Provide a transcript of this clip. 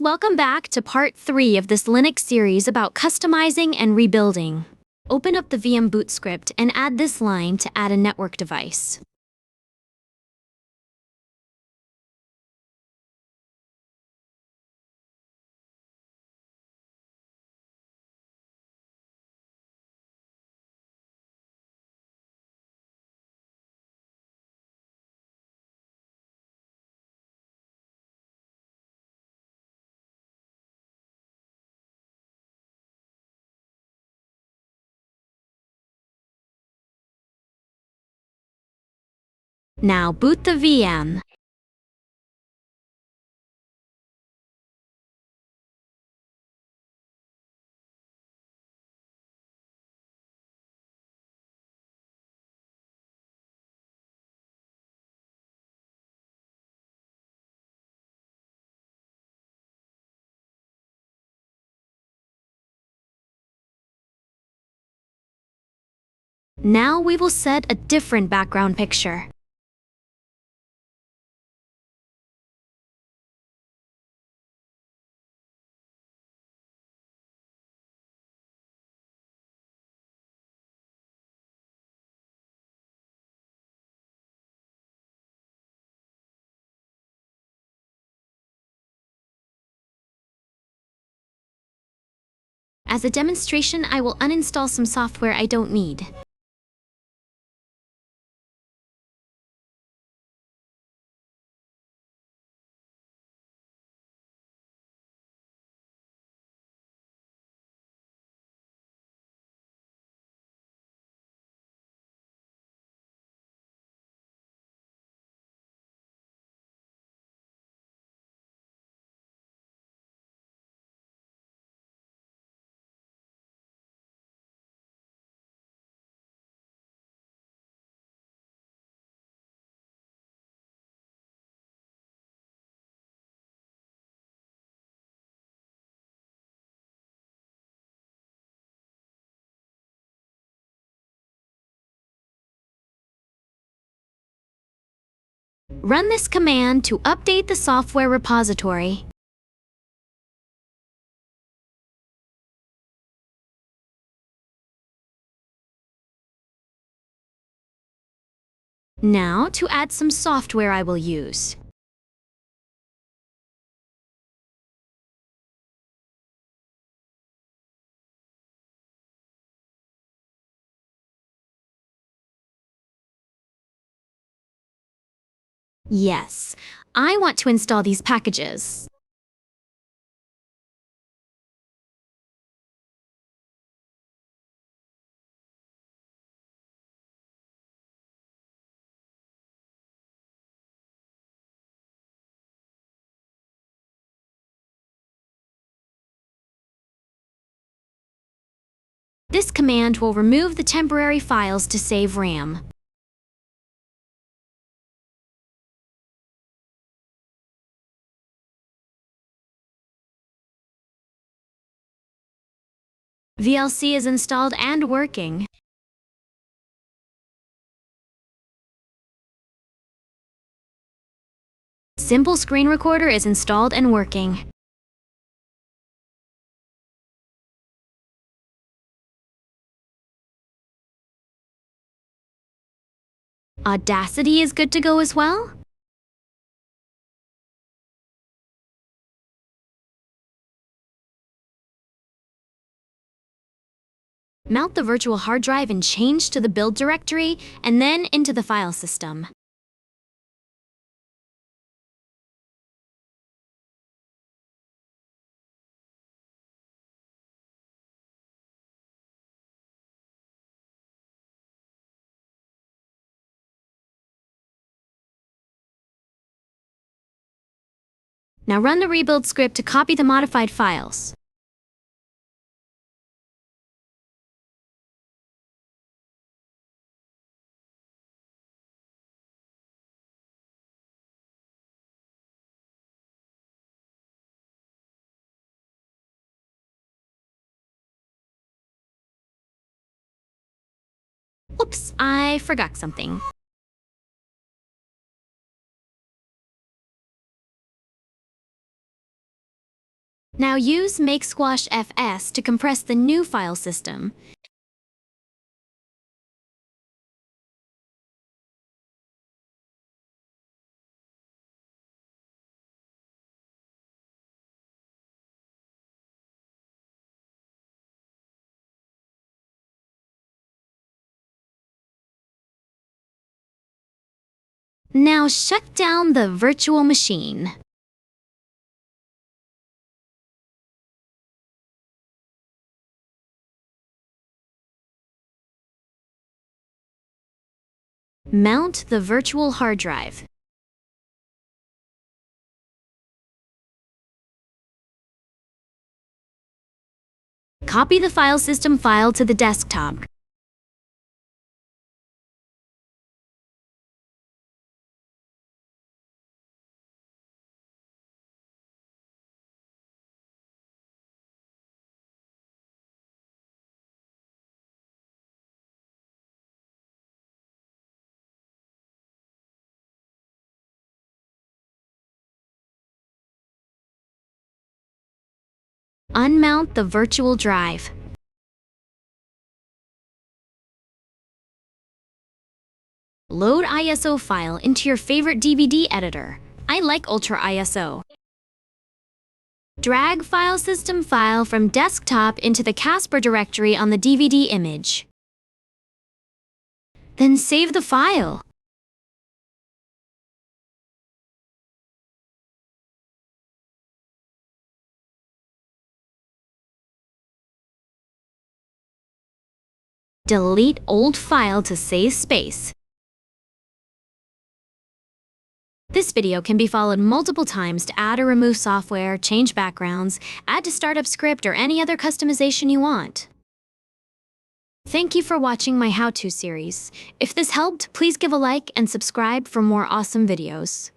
Welcome back to part 3 of this Linux series about customizing and rebuilding. Open up the VM boot script and add this line to add a network device. Now boot the VM. Now we will set a different background picture. As a demonstration, I will uninstall some software I don't need. Run this command to update the software repository. Now to add some software I will use. Yes, I want to install these packages. This command will remove the temporary files to save RAM. VLC is installed and working. Simple Screen Recorder is installed and working. Audacity is good to go as well. Mount the virtual hard drive and change to the build directory, and then into the file system. Now run the rebuild script to copy the modified files. Oops, I forgot something. Now use make squash fs to compress the new file system. Now shut down the virtual machine. Mount the virtual hard drive. Copy the file system file to the desktop. Unmount the virtual drive. Load ISO file into your favorite DVD editor. I like Ultra ISO. Drag file system file from desktop into the Casper directory on the DVD image. Then save the file. Delete old file to save space. This video can be followed multiple times to add or remove software, change backgrounds, add to startup script, or any other customization you want. Thank you for watching my how-to series. If this helped, please give a like and subscribe for more awesome videos.